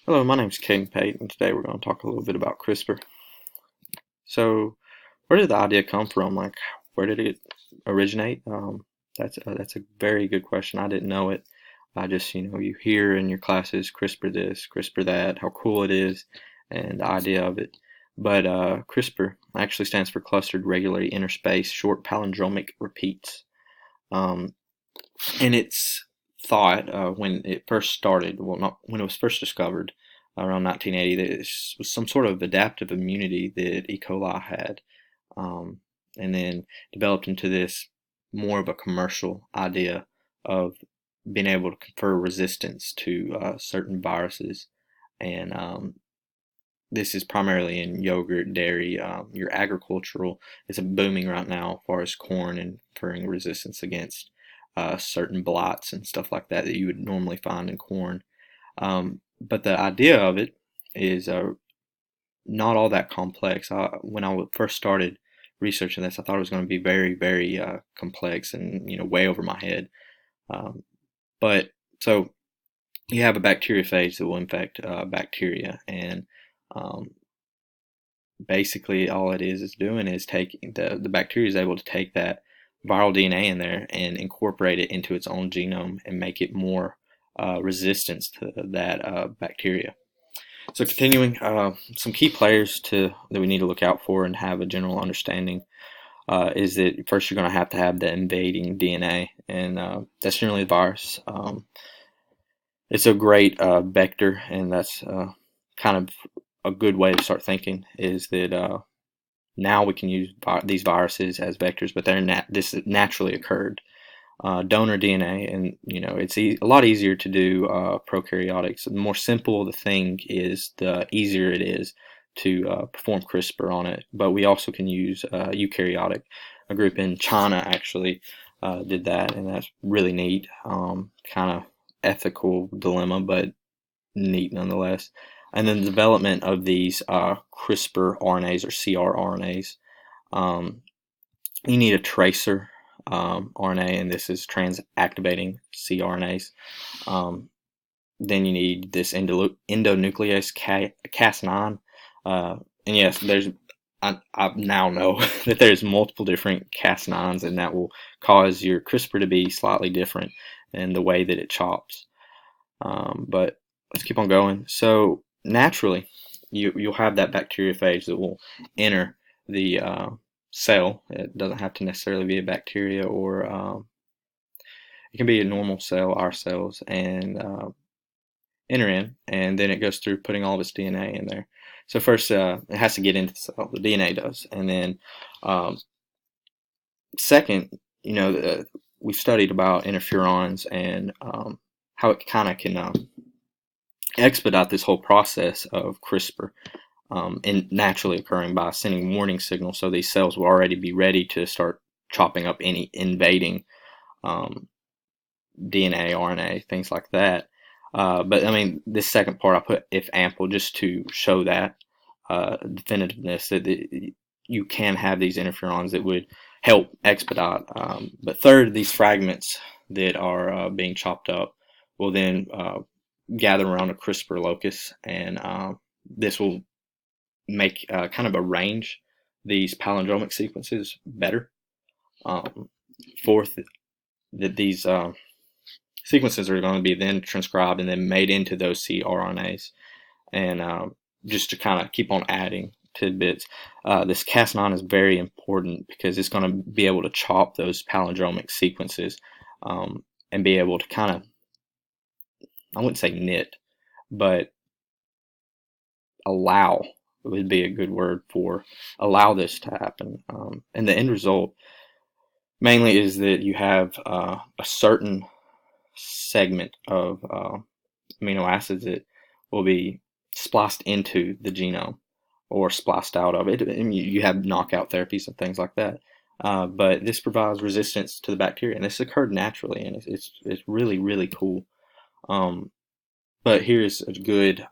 Hello, my name is Caden Pate, and today we're going to talk a little bit about CRISPR. So, where did the idea come from? Like, where did it originate? That's a very good question. I didn't know it. I just, you hear in your classes CRISPR this, CRISPR that, how cool it is, and the idea of it. But CRISPR actually stands for Clustered Regularly Interspaced Short Palindromic Repeats. Um, and it's thought when it first started, well, not when it was first discovered around 1980, that it was some sort of adaptive immunity that E. coli had, um, and then developed into this more of a commercial idea of being able to confer resistance to certain viruses. And this is primarily in yogurt, dairy, your agricultural is booming right now as far as corn and conferring resistance against certain blights and stuff like that that you would normally find in corn. But the idea of it is not all that complex. When I first started researching this, I thought it was going to be very, very complex and way over my head. Um, but so you have a bacteriophage that will infect bacteria, and um, basically all it is doing is taking the bacteria is able to take that viral DNA in there and incorporate it into its own genome and make it more resistance to that bacteria. So continuing, some key players that we need to look out for and have a general understanding is that first you're going to have the invading DNA, and that's generally the virus. It's a great vector, and that's kind of a good way to start thinking is that now we can use these viruses as vectors, but this naturally occurred. Donor DNA, and it's a lot easier to do prokaryotics. The more simple the thing is, the easier it is to perform CRISPR on it. But we also can use eukaryotic. A group in China actually did that, and that's really neat. Kind of ethical dilemma, but neat nonetheless. And then the development of these CRISPR RNAs or cRNAs. Um, you need a tracer RNA, and this is trans-activating cRNAs. Um, then you need this endonuclease Cas9. And yes, I now know that there's multiple different Cas9s, and that will cause your CRISPR to be slightly different in the way that it chops. But let's keep on going. So naturally, you'll have that bacteriophage that will enter the cell. It doesn't have to necessarily be a bacteria, or it can be a normal cell, our cells, and enter in, and then it goes through putting all of its DNA in there. So first, it has to get into the cell. The DNA does, and then um, second, we've studied about interferons and how it kind of can expedite this whole process of CRISPR. And naturally occurring by sending warning signals, so these cells will already be ready to start chopping up any invading DNA, RNA, things like that. But I mean, this second part I put if ample just to show that definitiveness that you can have these interferons that would help expedite. But third, these fragments that are being chopped up will then gather around a CRISPR locus, and this will make kind of arrange these palindromic sequences better. Fourth, that these sequences are going to be then transcribed and then made into those cRNAs. And just to kind of keep on adding tidbits, this Cas9 is very important because it's going to be able to chop those palindromic sequences and be able to kind of, I wouldn't say knit, but allow would be a good word for allow this to happen. And the end result mainly is that you have a certain segment of amino acids that will be spliced into the genome or spliced out of it. And you have knockout therapies and things like that. But this provides resistance to the bacteria, and this occurred naturally, and it's really, really cool. But here's a good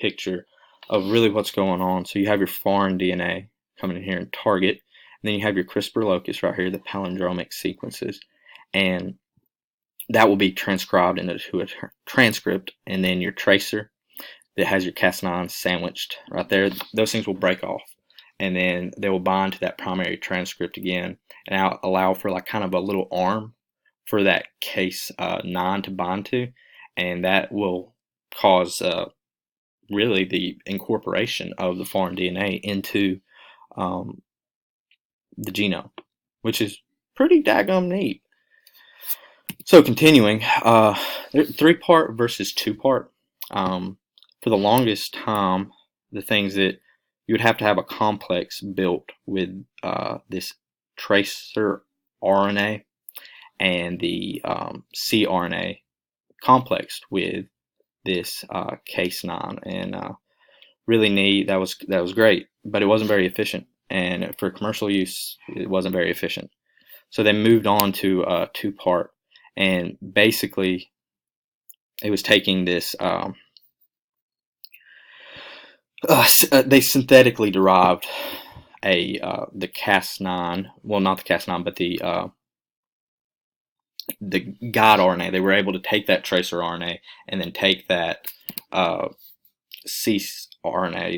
picture of really what's going on. So you have your foreign DNA coming in here and target, and then you have your CRISPR locus right here, the palindromic sequences, and that will be transcribed into a transcript, and then your tracer that has your Cas9 sandwiched right there, those things will break off, and then they will bind to that primary transcript again, and allow for like kind of a little arm for that Cas9 to bind to, and that will cause really the incorporation of the foreign DNA into the genome, which is pretty daggum neat. So continuing, 3-part versus 2-part. For the longest time, the things that you would have to have a complex built with this tracer RNA and the cRNA complexed with this Cas9, and really neat. That was great, but it wasn't very efficient, and for commercial use, it wasn't very efficient. So they moved on to 2-part, and basically, it was taking this. They synthetically derived the Cas9. Well, not the Cas9, but the guide RNA. They were able to take that tracer RNA and then take that cRNA,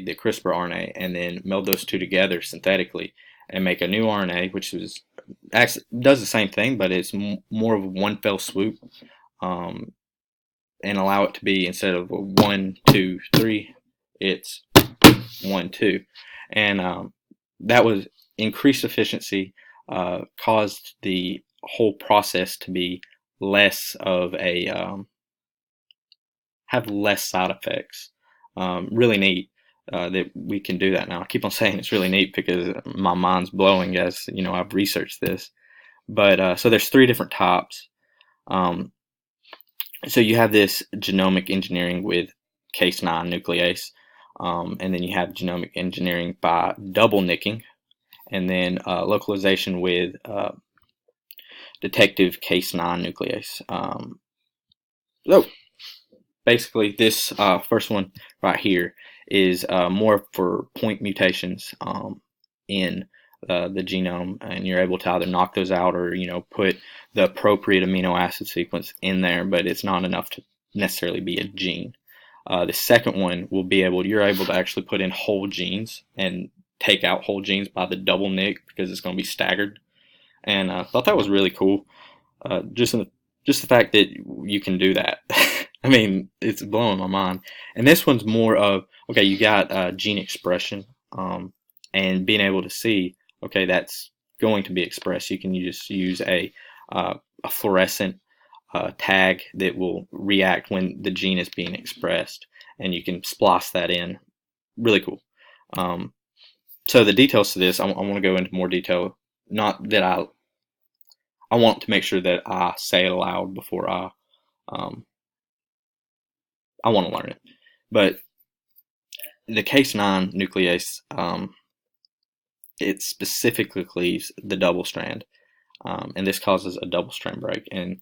the CRISPR RNA, and then meld those two together synthetically and make a new RNA, which actually does the same thing, but it's more of a one fell swoop, and allow it to be, instead of 1, 2, 3, it's 1, 2, and that was increased efficiency, caused the whole process to be less of a have less side effects. Really neat that we can do that now. I keep on saying it's really neat because my mind's blowing as I've researched this. But so there's 3 different types. So you have this genomic engineering with Cas9 nuclease, and then you have genomic engineering by double nicking, and then localization with detective Cas9 nuclease. So basically, this first one right here is more for point mutations in the genome, and you're able to either knock those out or put the appropriate amino acid sequence in there, but it's not enough to necessarily be a gene. The second one will be you're able to actually put in whole genes and take out whole genes by the double nick, because it's going to be staggered, and I thought that was really cool. Just the fact that you can do that. I mean, it's blowing my mind. And this one's more of, okay, you got gene expression, and being able to see, okay, that's going to be expressed. You can just use a fluorescent tag that will react when the gene is being expressed, and you can splice that in. Really cool. So the details to this, I want to go into more detail. Not that I want to make sure that I say it aloud before I want to learn it. But the Cas9 nuclease, it specifically cleaves the double strand, and this causes a double strand break, and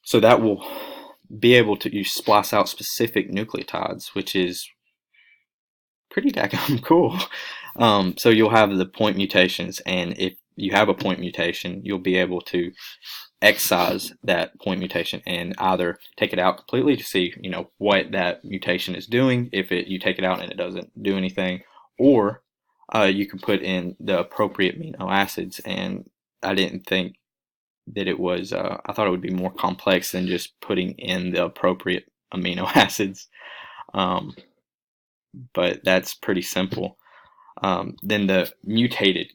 so that will be able to splice out specific nucleotides, which is pretty daggone cool. So you'll have the point mutations, and if you have a point mutation, you'll be able to excise that point mutation and either take it out completely to see what that mutation is doing, if you take it out and it doesn't do anything, or you can put in the appropriate amino acids. And I didn't think that it was I thought it would be more complex than just putting in the appropriate amino acids, but that's pretty simple. Then the mutated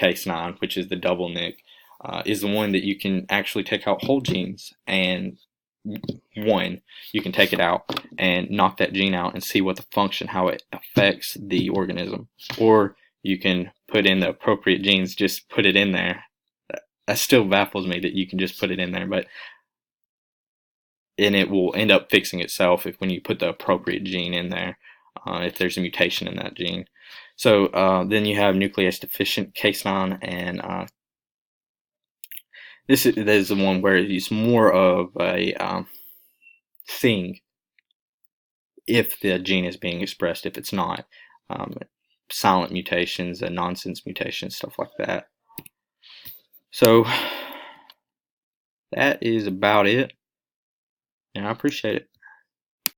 Cas9, which is the double nick, is the one that you can actually take out whole genes, and you can take it out and knock that gene out and see what the function, how it affects the organism, or you can put in the appropriate genes, just put it in there. That still baffles me that you can just put it in there, and it will end up fixing itself when you put the appropriate gene in there, if there's a mutation in that gene. So then you have nuclease deficient Cas9, and this is the one where it's more of a thing if the gene is being expressed. If it's not, silent mutations and nonsense mutations, stuff like that. So that is about it, and I appreciate it.